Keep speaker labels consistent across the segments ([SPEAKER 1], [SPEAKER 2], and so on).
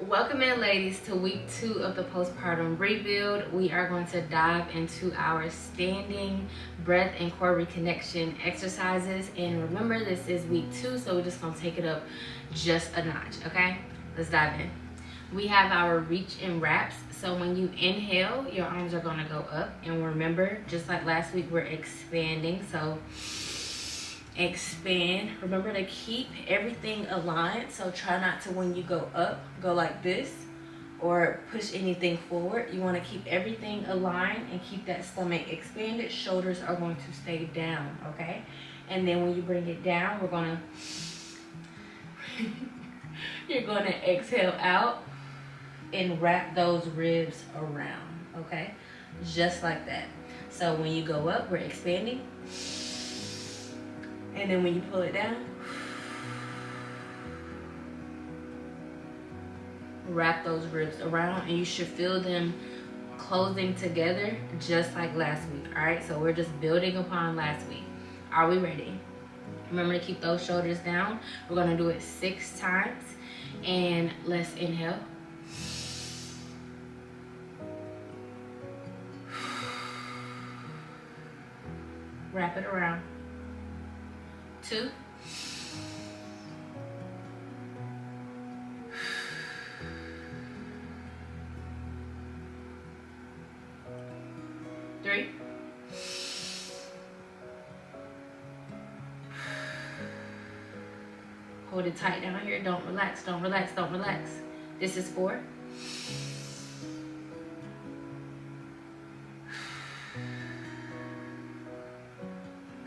[SPEAKER 1] Welcome in, ladies, to week 2 of the postpartum rebuild. We are going to dive into our standing breath and core reconnection exercises. And remember, this is week 2, so we're just going to take it up just a notch, okay? Let's dive in. We have our reach and wraps. So when you inhale, your arms are going to go up. And remember, just like last week, we're expanding. So expand. Remember to keep everything aligned. So try not to, when you go up, go like this or push anything forward. You want to keep everything aligned and keep that stomach expanded. Shoulders are going to stay down, okay? And then when you bring it down, we're going to you're going to exhale out and wrap those ribs around, okay? Just like that. So when you go up, we're expanding. And then when you pull it down, wrap those ribs around, and you should feel them closing together just like last week. All right, so we're just building upon last week. Are we ready? Remember to keep those shoulders down. We're gonna do it 6 times, and let's inhale. Wrap it around. 2. 3. 4. Hold it tight down here. Don't relax, don't relax, don't relax. This is 4. 5.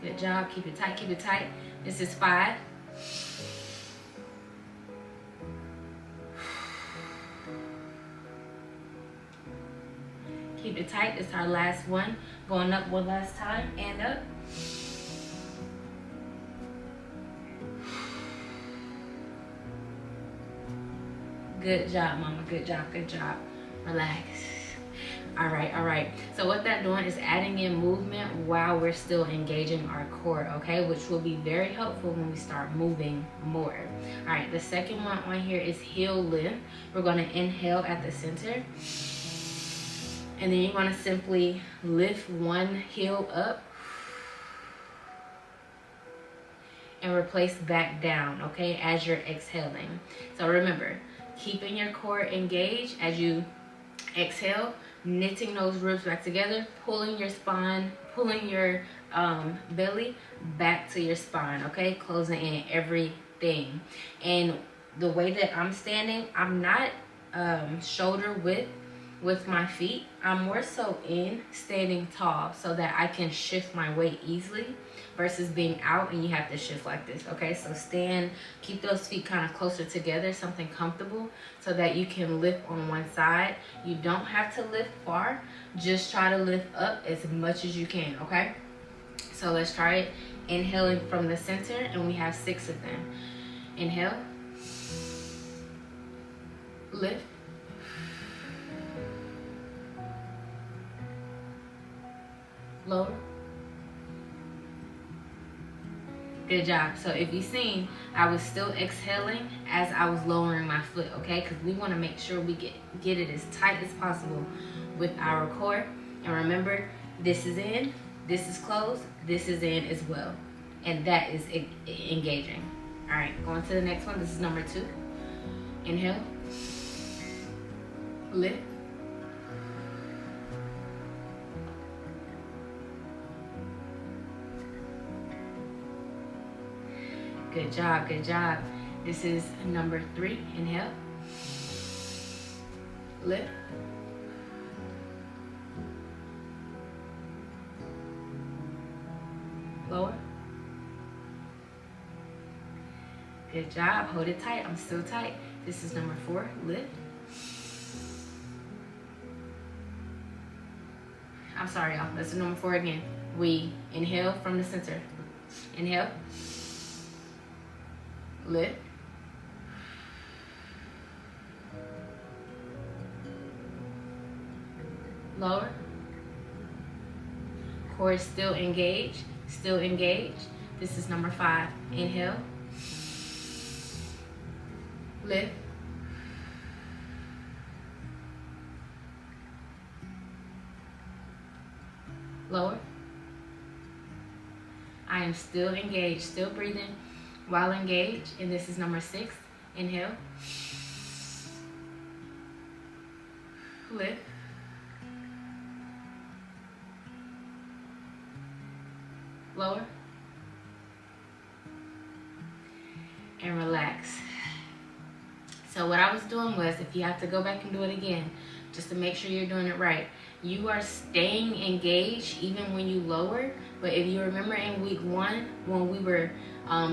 [SPEAKER 1] Good job. Keep it tight, keep it tight. This is 5. 6. Keep it tight. It's our last one. Going up one last time and up. Good job, mama. Good job, good job. Relax. All right. So what that's doing is adding in movement while we're still engaging our core, okay? Which will be very helpful when we start moving more. All right, the second one on here is heel lift. We're gonna inhale at the center. And then you're gonna simply lift one heel up and replace back down, okay, as you're exhaling. So remember, keeping your core engaged as you exhale, knitting those ribs back together, pulling your spine, pulling your belly back to your spine, okay? Closing in everything. And the way that I'm standing, I'm not shoulder width with my feet. I'm more so in standing tall so that I can shift my weight easily versus being out and you have to shift like this, okay? So stand, keep those feet kind of closer together, something comfortable, so that you can lift on one side. You don't have to lift far, just try to lift up as much as you can, okay? So let's try it. Inhaling from the center, and we have 6 of them. Inhale, lift, lower. Good job. So if you've seen, I was still exhaling as I was lowering my foot, okay? Because we want to make sure we get it as tight as possible with our core. And remember, this is in, this is closed, this is in as well. And that is engaging. All right, going to the next one. This is number 2. Inhale, lift, good job, good job. This is number 3. Inhale, lift, lower. Good job. Hold it tight. I'm still tight. This is number 4. Lift. I'm sorry, y'all. This is number 4 again. We inhale from the center. Inhale. Lift. Lower. Core is still engaged. Still engaged. This is number 5. Inhale. Lift. Lower. I am still engaged, still breathing while engaged. And this is number 6. Inhale. Lift. Lower. And relax. So what I was doing was, if you have to go back and do it again, just to make sure you're doing it right, you are staying engaged even when you lower. But if you remember in week 1, when we were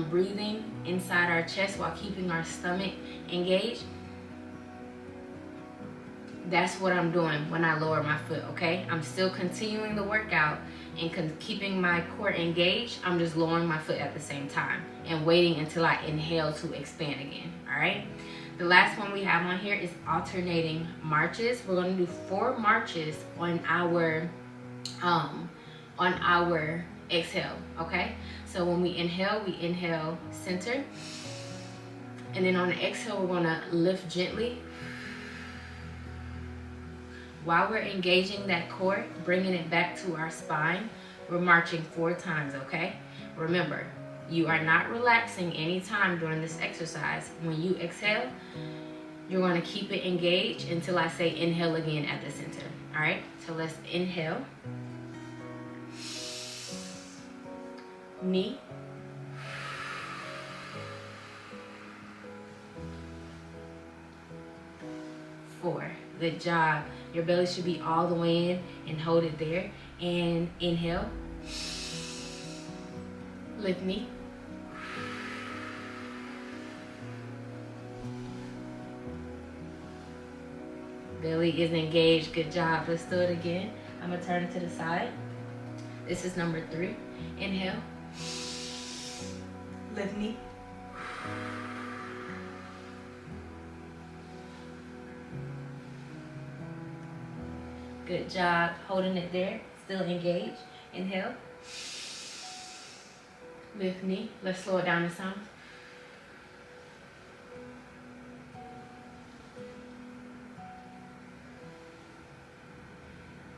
[SPEAKER 1] breathing inside our chest while keeping our stomach engaged, that's what I'm doing when I lower my foot, okay? I'm still continuing the workout and keeping my core engaged. I'm just lowering my foot at the same time and waiting until I inhale to expand again, all right? The last one we have on here is alternating marches. We're gonna do 4 marches on our exhale, okay? So when we inhale center. And then on the exhale, we're gonna lift gently. While we're engaging that core, bringing it back to our spine, we're marching 4 times, okay? Remember, you are not relaxing anytime during this exercise. When you exhale, you're gonna keep it engaged until I say inhale again at the center, all right? So let's inhale. Knee. Four. Good job. Your belly should be all the way in and hold it there. And inhale. Lift knee. Belly is engaged. Good job. Let's do it again. I'm going to turn it to the side. This is number 3. Inhale. Lift knee. Good job. Holding it there. Still engaged. Inhale. Lift knee. Let's slow it down this time.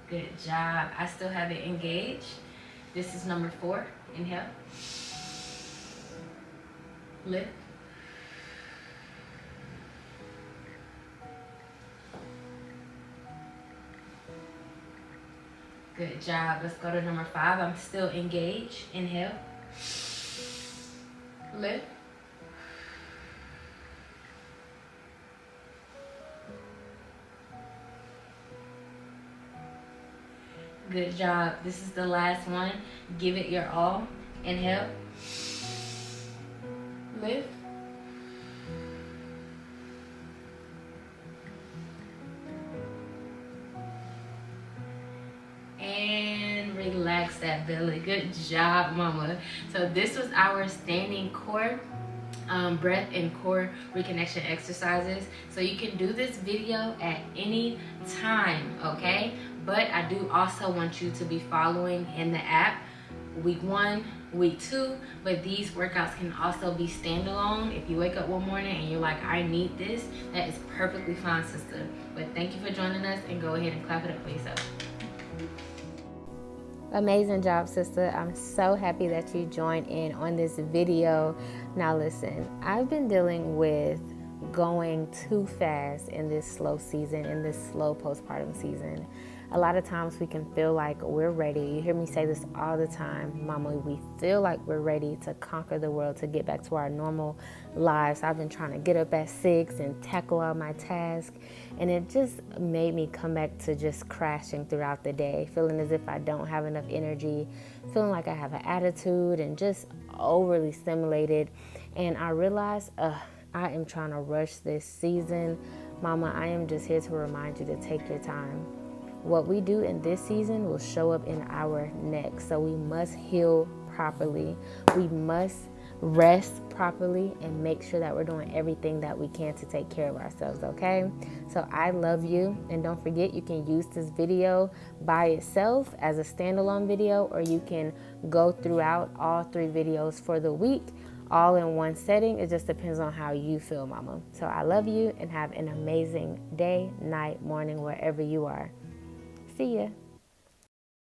[SPEAKER 1] Good job. I still have it engaged. This is number 4. Inhale. Lift. Good job. Let's go to number 5. I'm still engaged. Inhale. Lift. Good job. This is the last one. Give it your all. Inhale. Lift. And relax that belly. Good job, mama. So this was our standing core breath and core reconnection exercises. So you can do this video at any time, okay? But I do also want you to be following in the app week 1, week 2, but these workouts can also be standalone. If you wake up one morning and you're like, I need this, that is perfectly fine, sister. But thank you for joining us, and go ahead and clap it up for yourself.
[SPEAKER 2] Amazing job, sister. I'm so happy that you joined in on this video. Now listen, I've been dealing with going too fast in this slow season, in this slow postpartum season. A lot of times we can feel like we're ready. You hear me say this all the time, Mama. We feel like we're ready to conquer the world, to get back to our normal lives. I've been trying to get up at 6 and tackle all my tasks, and it just made me come back to just crashing throughout the day, feeling as if I don't have enough energy, feeling like I have an attitude, and just overly stimulated. And I realized, I am trying to rush this season. Mama, I am just here to remind you to take your time. What we do in this season will show up in our next. So we must heal properly. We must rest properly and make sure that we're doing everything that we can to take care of ourselves, okay? So I love you. And don't forget, you can use this video by itself as a standalone video, or you can go throughout all 3 videos for the week, all in one setting. It just depends on how you feel, Mama. So I love you, and have an amazing day, night, morning, wherever you are. See ya.